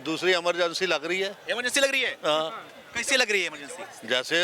दूसरी इमरजेंसी लग रही है। इमरजेंसी लग रही है? हाँ, कैसे लग रही है इमरजेंसी? जैसे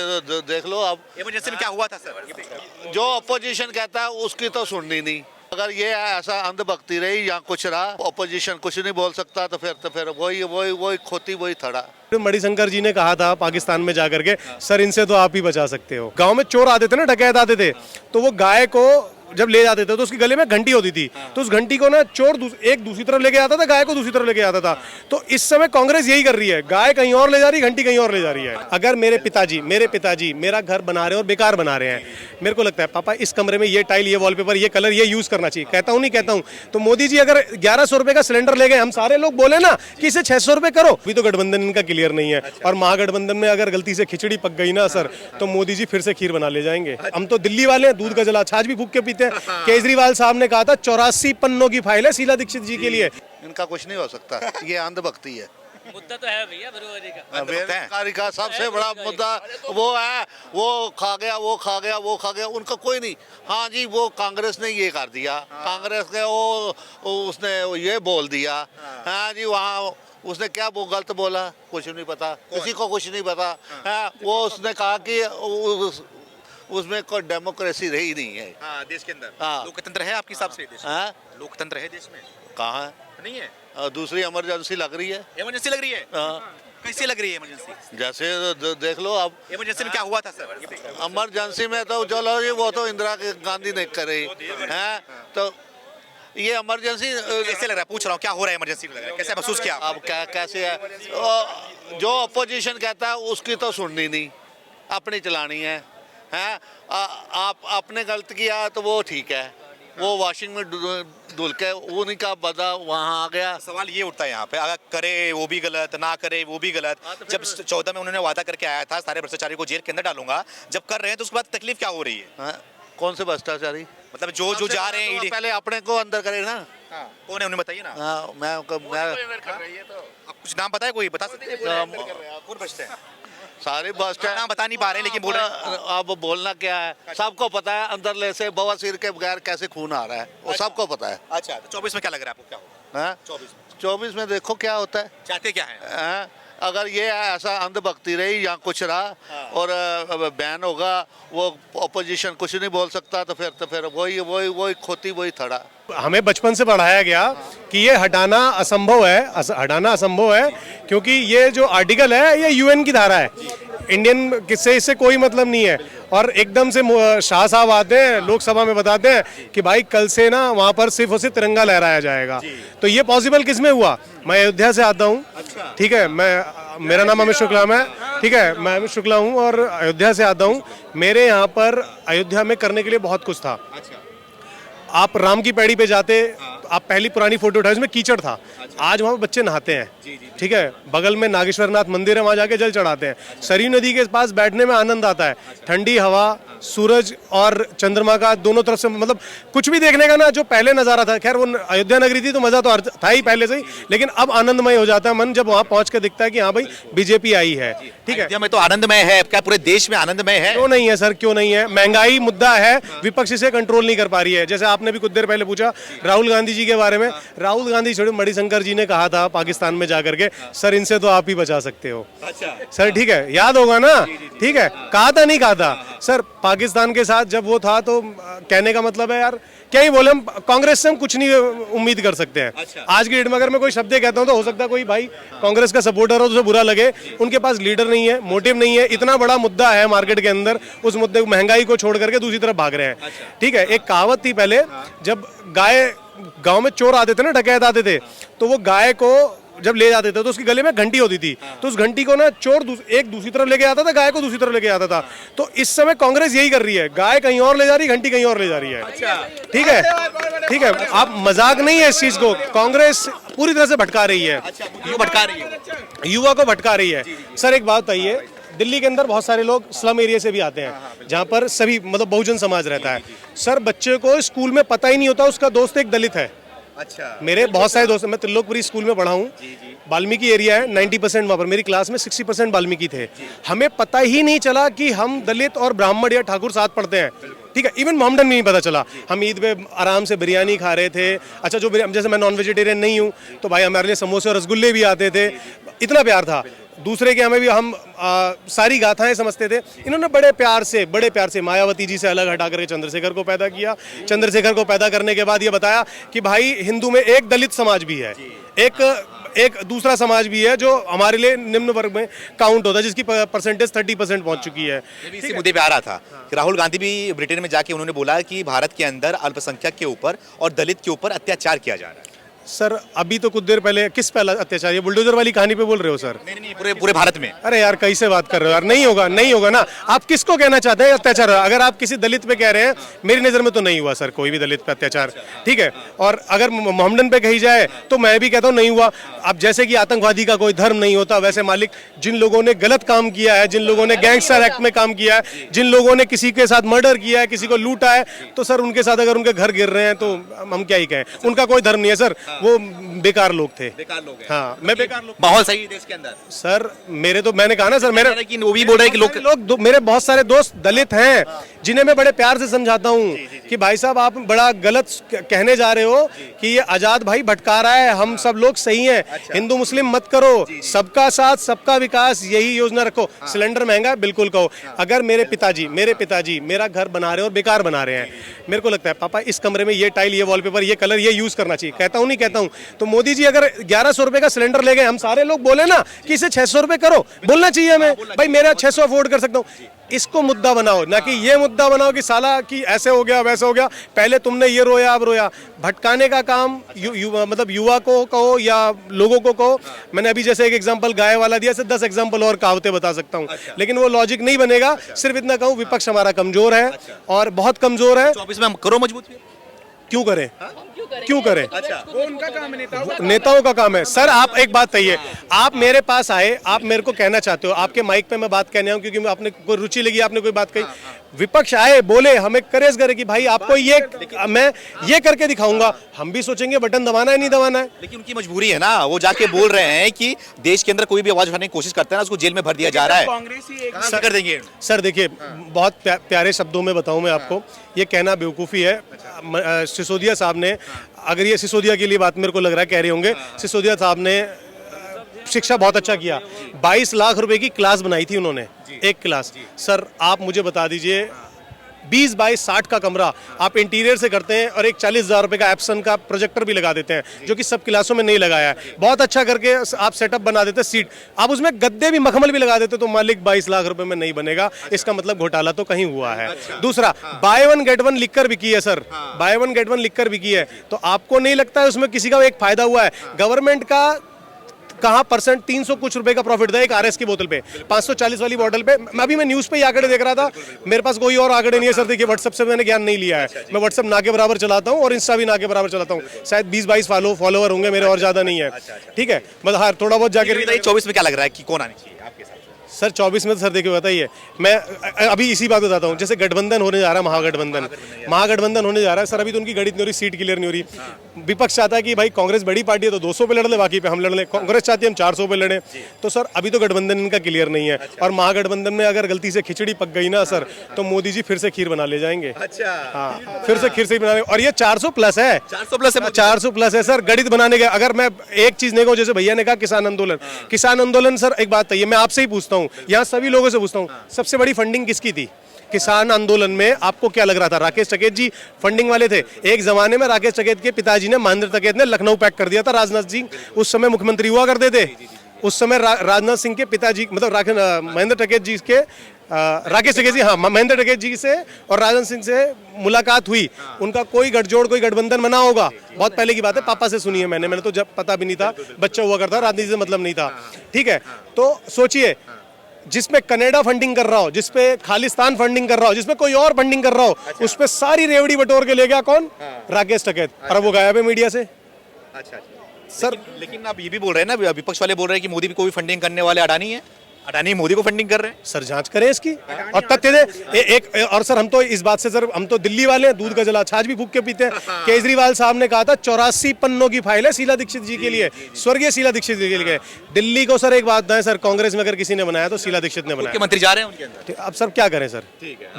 देख लो अब, इमरजेंसी में क्या हुआ था सर? जो अपोजिशन कहता है उसकी तो सुननी नहीं। अगर ये ऐसा अंधभक्ति रही या कुछ रहा, अपोजिशन कुछ नहीं बोल सकता, तो फिर वही वही वही खोती वही थड़ा। मणिशंकर जी ने कहा था पाकिस्तान में जाकर के, सर इनसे तो आप ही बचा सकते हो। गांव में चोर आते थे ना, डकैत आते थे, तो वो गाय को जब ले जाते थे तो उसके गले में घंटी होती थी, तो उस घंटी को ना चोर एक दूसरी तरफ लेके आता था, गाय को दूसरी तरफ लेके आता था। तो इस समय कांग्रेस यही कर रही है, गाय कहीं और ले जा रही है, घंटी कहीं और ले जा रही है। अगर मेरे पिताजी मेरा घर बना रहे हैं और बेकार बना रहे हैं, मेरे को लगता है पापा इस कमरे में ये टाइल, ये वॉलपेपर, ये कलर, ये यूज करना चाहिए, कहता हूँ नहीं कहता हूँ, तो मोदी जी अगर 1100 रुपए का सिलेंडर ले गए, हम सारे लोग बोले ना कि इसे 600 रुपए करो, अभी तो गठबंधन इनका क्लियर नहीं है। और महागठबंधन में अगर गलती से खिचड़ी पक गई ना सर, तो मोदी जी फिर से खीर बना ले जाएंगे। हम तो दिल्ली वाले हैं, दूध का जला छाछ भी फूक के पीते हैं। केजरीवाल साहब ने कहा था 84 पन्नों की फाइल है शीला दीक्षित जी के लिए। इनका कुछ नहीं हो सकता, ये अंधभक्ति है। मुद्दा तो है भैया बेरोजगारी का। बेरोजगारी का सबसे बड़ा मुद्दा वो है, वो खा गया, वो खा गया, वो खा गया, उनका कोई नहीं। हाँ जी, वो कांग्रेस ने ये कर दिया, कांग्रेस ने उसने ये बोल दिया। हाँ जी, वहाँ उसने क्या वो गलत बोला, कुछ नहीं पता, किसी को कुछ नहीं पता। वो उसने कहा कि उसमें कोई डेमोक्रेसी रही नहीं है। हाँ, देश के अंदर हाँ। लोकतंत्र है आपके हिसाब से देश में? लोकतंत्र है देश में? कहाँ है? नहीं है। दूसरी इमरजेंसी लग रही है। इमरजेंसी लग रही है? हाँ, कैसे लग रही है इमरजेंसी? जैसे देख लो अब, इमरजेंसी में क्या हुआ था सर? इमरजेंसी में तो चलो जी, वो तो इंदिरा गांधी ने करी है, तो ये इमरजेंसी कैसे लग रहा है, पूछ रहा हूँ, क्या हो रहा है इमरजेंसी लग रहा है, कैसे महसूस किया? अब क्या कैसे है, जो अपोजिशन कहता है उसकी तो सुननी नहीं, अपनी चलानी है। आप आपने गलत किया तो वो ठीक है, वो वॉशिंग में धुल के उन्हीं का बदा वहाँ आ गया। सवाल ये उठता है यहाँ पे, अगर करे वो भी गलत, ना करे वो भी गलत। जब 14 में उन्होंने वादा करके आया था सारे भ्रष्टाचारी को जेल के अंदर डालूंगा, जब कर रहे हैं तो उसके बाद तकलीफ क्या हो रही है? कौन से भ्रष्टाचारी? मतलब जो जा रहे हैं ईडी, पहले अपने को अंदर करे ना। कौन है उन्हें बताइए ना। मैं आप कुछ नाम बताए, कोई बता सकते हैं कौन भ्रष्ट है? सारे बस नाम बता नहीं पा रहे, लेकिन बोल रहे हैं। अब बोलना क्या है, सबको पता है अंदर ले से बवासीर के बगैर कैसे खून आ रहा है, वो सबको पता है। अच्छा, तो 24 में क्या लग रहा है आपको, क्या होगा? 24 में देखो क्या होता है। चाहते क्या है? अगर ये ऐसा अंधभक्ति रही या कुछ रहा और बैन होगा, वो अपोजिशन कुछ नहीं बोल सकता, तो फिर वही वही वही खोती वही थड़ा। हमें बचपन से पढ़ाया गया कि ये हटाना असंभव है, क्योंकि ये जो आर्टिकल है ये यूएन की धारा है, इंडियन किससे इससे कोई मतलब नहीं है। और एकदम से शाह साहब आते हैं लोकसभा में बताते हैं कि भाई कल से ना वहाँ पर सिर्फ और सिर्फ तिरंगा लहराया जाएगा। तो ये पॉसिबल किस में हुआ? मैं अयोध्या से आता हूँ, ठीक है, मेरा नाम अमित शुक्ला है, ठीक है, मैं अमित शुक्ला हूँ और अयोध्या से आता हूँ। मेरे यहाँ पर अयोध्या में करने के लिए बहुत कुछ था। आप राम की पैड़ी पे जाते, आप पहली पुरानी फोटो उठाए, उसमें कीचड़ था। आज वहाँ पे बच्चे नहाते हैं, ठीक है, बगल में नागेश्वरनाथ मंदिर है, वहाँ जाके जल चढ़ाते हैं। सरयू नदी के पास बैठने में आनंद आता है, ठंडी हवा, सूरज और चंद्रमा का दोनों तरफ से, मतलब कुछ भी देखने का ना जो पहले नज़ारा था। खैर वो अयोध्या नगरी थी तो मज़ा तो था ही पहले से ही, लेकिन अब आनंदमय हो जाता है मन जब वहाँ पहुँच के दिखता है कि हाँ भाई बीजेपी आई है। ठीक है, अयोध्या में तो आनंदमय है, क्या पूरे देश में आनंदमय है? क्यों नहीं है सर, क्यों नहीं है? महंगाई मुद्दा है, विपक्ष इसे कंट्रोल नहीं कर पा रही है। जैसे आपने भी कुछ देर पहले पूछा राहुल गांधी जी के बारे में, राहुल गांधी छोड़े मणिशंकर जी ने कहा था पाकिस्तान में जाकर के, सर इनसे तो आप ही बचा सकते हो। अच्छा सर, ठीक है, याद होगा ना, ठीक है, कहा था नहीं कहा था सर, पाकिस्तान के साथ जब वो था तो कहने का मतलब है यार, क्या ही बोले, हम कांग्रेस से हम कुछ नहीं उम्मीद कर सकते हैं। अच्छा। आज की डेट में अगर मैं कोई शब्द कहता हूं तो हो सकता है कोई भाई कांग्रेस का सपोर्टर हो तो उसे बुरा लगे, उनके पास लीडर नहीं है, मोटिव नहीं है, इतना बड़ा मुद्दा है मार्केट के अंदर, उस मुद्दे महंगाई को छोड़ करके दूसरी तरफ भाग रहे हैं। ठीक है, एक कहावत थी पहले, जब गाय गांव में चोर आते थे ना, डकैत आते थे, तो वो गाय को जब ले जाते थे तो उसके गले में घंटी होती थी, तो उस घंटी को ना चोर एक दूसरी तरफ लेके आता था, गाय को दूसरी तरफ लेके आता था। तो इस समय कांग्रेस यही कर रही है, गाय कहीं और ले जा रही है, घंटी कहीं और ले जा रही है। ठीक है, ठीक है, आप मजाक नहीं है इस चीज को, कांग्रेस पूरी तरह से भटका रही है, भटका रही है, युवा को भटका रही है। सर एक बात बताइए, दिल्ली के अंदर बहुत सारे लोग स्लम एरिया से भी आते हैं, जहाँ पर सभी मतलब बहुजन समाज रहता है। सर बच्चे को स्कूल में पता ही नहीं होता उसका दोस्त एक दलित है। अच्छा, मेरे बहुत सारे दोस्त, मैं त्रिलोकपुरी स्कूल में पढ़ा हूँ, वाल्मीकि एरिया है, 90% वहाँ पर, मेरी क्लास में 60% वाल्मीकि थे। हमें पता ही नहीं चला कि हम दलित और ब्राह्मण या ठाकुर साथ पढ़ते हैं। ठीक है, इवन मोहम्मदन भी नहीं पता चला। हम ईद पे आराम से बिरयानी खा रहे थे। अच्छा, जो जैसे मैं नॉन वेजिटेरियन नहीं हूँ तो भाई हमारे लिए समोसे और रसगुल्ले भी आते थे, इतना प्यार था दूसरे के हमें भी। हम सारी गाथाएं समझते थे। इन्होंने बड़े प्यार से मायावती जी से अलग हटा करके चंद्रशेखर को पैदा किया। चंद्रशेखर को पैदा करने के बाद ये बताया कि भाई हिंदू में एक दलित समाज भी है, एक दूसरा समाज भी है जो हमारे लिए निम्न वर्ग में काउंट होता है, जिसकी परसेंटेज 30% पहुंच चुकी है। मैं भी इसी मुद्दे पे आ रहा था कि राहुल गांधी भी ब्रिटेन में जाके उन्होंने बोला कि भारत के अंदर अल्पसंख्यक के ऊपर और दलित के ऊपर अत्याचार किया जा रहा है। सर अभी तो कुछ देर पहले किस पे अत्याचार, ये बुलडोजर वाली कहानी पे बोल रहे हो सर? नहीं, पूरे भारत में। अरे यार कैसे बात कर रहे हो यार, नहीं होगा ना। आप किसको कहना चाहते हैं अत्याचार? अगर आप किसी दलित पे कह रहे हैं, मेरी नज़र में तो नहीं हुआ सर कोई भी दलित पे अत्याचार, ठीक है। और अगर मोहम्मदन पे कही जाए तो मैं भी कहता हूँ नहीं हुआ। अब जैसे कि आतंकवादी का कोई धर्म नहीं होता, वैसे मालिक जिन लोगों ने गलत काम किया है, जिन लोगों ने गैंगस्टर एक्ट में काम किया है, जिन लोगों ने किसी के साथ मर्डर किया है, किसी को लूटा है, तो सर उनके साथ अगर उनके घर गिर रहे हैं तो हम क्या ही कहें। उनका कोई धर्म नहीं है सर, वो बेकार लोग थे। हाँ, मैं बेकार लोग। माहौल सही है देश के अंदर सर मैंने कहा ना सर, मेरे वो भी बोल रहे हैं कि लोग मेरे बहुत सारे दोस्त दलित हैं जिन्हें मैं बड़े प्यार से समझाता हूँ कि भाई साहब आप बड़ा गलत कहने जा रहे हो कि ये आजाद भाई भटका रहा है, हम सब लोग सही हैं, हिंदू मुस्लिम मत करो, सबका साथ सबका विकास यही योजना रखो। सिलेंडर महंगा बिल्कुल कहो। अगर मेरे पिताजी मेरा घर बना रहे हैं और बेकार बना रहे हैं, मेरे को लगता है पापा इस कमरे में ये टाइल, ये वॉलपेपर, ये कलर, ये यूज करना चाहिए, कहता हूँ तो मोदी जी अगर 1100 रुपए का सिलेंडर ले गए, हम सारे लोग बोले ना कि इसे 600 रुपए करो, बोलना चाहिए हमें भाई मेरा 600 अफोर्ड कर सकता हूँ। इसको मुद्दा बनाओ, ना कि ये मुद्दा बनाओ कि साला कि ऐसे हो गया वैसे हो गया, पहले तुमने ये रोया अब रोया। भटकाने का काम मतलब युवा को कहो या लोगों को कहो। मैंने अभी जैसे एक एग्जांपल गाय वाला दिया, से 10 एग्जांपल और कहावतें बता सकता हूँ, लेकिन वो लॉजिक नहीं बनेगा। सिर्फ इतना कहूँ विपक्ष हमारा कमजोर है और बहुत कमजोर है। 24 में हम करो मजबूत। क्यों करें? वो उनका काम है, नेताओं का काम है। सर आप एक बात कहिए, आप मेरे पास आए, आप मेरे को कहना चाहते हो, आपके माइक पे मैं बात कहने आऊं क्योंकि आपने कोई रुचि लगी, आपने कोई बात कही, विपक्ष आए बोले, हमें करेज करे कि भाई आपको मैं ये करके दिखाऊंगा, हम भी सोचेंगे बटन दबाना है नहीं दबाना है। लेकिन उनकी मजबूरी है ना, वो जाके बोल रहे हैं कि देश के अंदर कोई भी आवाज उठाने की कोशिश करता है ना, उसको जेल में भर दिया जा रहा है। कांग्रेस कर देंगे सर। देखिए बहुत प्यारे शब्दों में बताऊं मैं आपको, ये कहना बेवकूफ़ी है। सिसोदिया साहब ने, अगर ये सिसोदिया के लिए बात मेरे को लग रहा है कह रहे होंगे, सिसोदिया साहब ने शिक्षा बहुत अच्छा किया। 22 लाख रुपए की क्लास बनाई थी उन्होंने, एक क्लास। सर आप मुझे बता दीजिए 20 बाई 60 का कमरा आप इंटीरियर से करते हैं और एक 40,000 रुपए का एप्सन का प्रोजेक्टर भी लगा देते हैं, जो कि सब क्लासों में नहीं लगाया है। बहुत अच्छा करके आप सेटअप बना देते, सीट आप उसमें गद्दे भी मखमल भी लगा देते, तो मालिक 22 लाख रुपए में नहीं बनेगा। इसका मतलब घोटाला तो कहीं हुआ है। दूसरा, बाय वन गेट वन लिखकर बिकी है sir, by one get one लिखकर बिकी है, तो आपको नहीं लगता है उसमें किसी का एक फायदा हुआ है? गवर्नमेंट का कहाँ परसेंट 300 कुछ रुपए का प्रॉफिट था एक आरएस की बोतल पे, 540 वाली बोतल पे। अभी मैं न्यूज़ पे ही आंकड़े देख रहा था, मेरे पास कोई और आंकड़े नहीं है सर। देखिए व्हाट्सएप से मैंने ज्ञान नहीं लिया है, मैं व्हाट्सएप ना के बराबर चलाता हूँ और इंस्टा भी ना के बराबर चलाता हूँ। शायद 20-22 फॉलोवर होंगे मेरे, और ज़्यादा नहीं है, ठीक है। मतलब हाँ थोड़ा बहुत जाके। 24 में क्या लग रहा है कि कौन आने चाहिए आपके हिसाब से? सर 24 में तो सर देखिए बताइए, मैं अभी इसी बात बताता हूँ। जैसे गठबंधन होने जा रहा है, महागठबंधन होने जा रहा है सर। अभी तो उनकी गणित नहीं हो रही, सीट क्लियर नहीं हो रही। विपक्ष चाहता है कि भाई कांग्रेस बड़ी पार्टी है तो 200 पे लड़ ले, बाकी पे हम लड़ ले। कांग्रेस चाहती है हम 400 पे लड़े। तो सर अभी तो गठबंधन इनका क्लियर नहीं है, और महागठबंधन में अगर गलती से खिचड़ी पक गई ना सर, तो मोदी जी फिर से खीर बना ले जाएंगे। हाँ, फिर से खीर से बना, और ये 400 प्लस है, 400 प्लस है सर गणित बनाने के। अगर मैं एक चीज नहीं कहूँ, जैसे भैया ने कहा किसान आंदोलन सर, एक बात है, मैं आपसे ही पूछता हूँ, यहाँ सभी लोगों से पूछता हूँ, सबसे बड़ी फंडिंग किसकी थी किसान आंदोलन में? आपको क्या लग रहा था? राकेश टिकैत जी फंडिंग वाले थे। एक जमाने में राकेश टिकैत के पिताजी ने, महेंद्र टिकैत ने लखनऊ पैक कर दिया था। राजनाथ जी उस समय मुख्यमंत्री हुआ करते थे। उस समय राजनाथ सिंह के पिताजी, मतलब महेंद्र टिकैत जी के, राकेश टिकैत जी, हाँ महेंद्र टिकैत जी से और राजनाथ सिंह से मुलाकात हुई। उनका कोई गठजोड़, कोई गठबंधन बना होगा, बहुत पहले की बात है, पापा से सुनी है मैंने तो जब पता भी नहीं था, बच्चा हुआ करता, राजनीति से मतलब नहीं था, ठीक है। तो सोचिए, जिसमें कनाडा फंडिंग कर रहा हो, जिसपे खालिस्तान फंडिंग कर रहा हो, जिसपे कोई और फंडिंग कर रहा हो, उस पे सारी रेवड़ी बटोर के ले गया कौन? राकेश टिकैत। और वो गायब है मीडिया से। सर लेकिन आप ये भी बोल रहे हैं ना, विपक्ष वाले बोल रहे हैं कि मोदी भी कोई फंडिंग करने वाले अडानी है। अडानी मोदी को फंडिंग कर रहे हैं। सर जांच करें इसकी और तथ्य दे एक और सर हम तो इस बात से सर हम तो दिल्ली वाले हैं, दूध का जला छाछ भी फूक के पीते हैं। केजरीवाल साहब ने कहा था 84 पन्नों की फाइल है शीला दीक्षित जी के लिए, स्वर्गीय शीला दीक्षित जी के लिए। दिल्ली को सर एक बात है सर, कांग्रेस में अगर किसी ने बनाया तो शीला दीक्षित ने बनाया। मुख्यमंत्री जा रहे हैं उनके अंदर। अब सर क्या करें सर,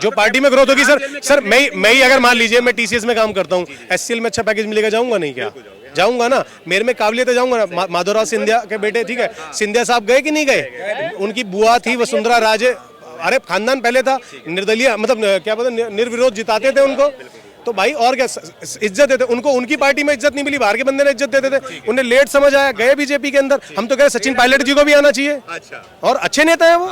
जो पार्टी में ग्रोथ होगी सर मैं ही अगर मान लीजिए मैं टीसीएस में काम करता हूँ, एचसीएल में अच्छा पैकेज मिलेगा, जाऊंगा नहीं क्या? जाऊंगा ना, मेरे में काबिलियत है, जाऊंगा ना। माधवराव सिंधिया के बेटे, ठीक है, सिंधिया साहब गए कि नहीं गए? उनकी बुआ थी वसुंधरा राजे, अरे खानदान पहले था, निर्दलीय मतलब क्या बोलते निर्विरोध जिताते थे उनको। तो भाई और क्या इज्जत देते उनको, उनकी पार्टी में इज्जत नहीं मिली, बाहर के बंदे ने इज्जत देते थे, उन्हें लेट समझ आया, गए बीजेपी के अंदर। हम तो कह रहे सचिन पायलट जी को भी आना चाहिए, और अच्छे नेता है वो।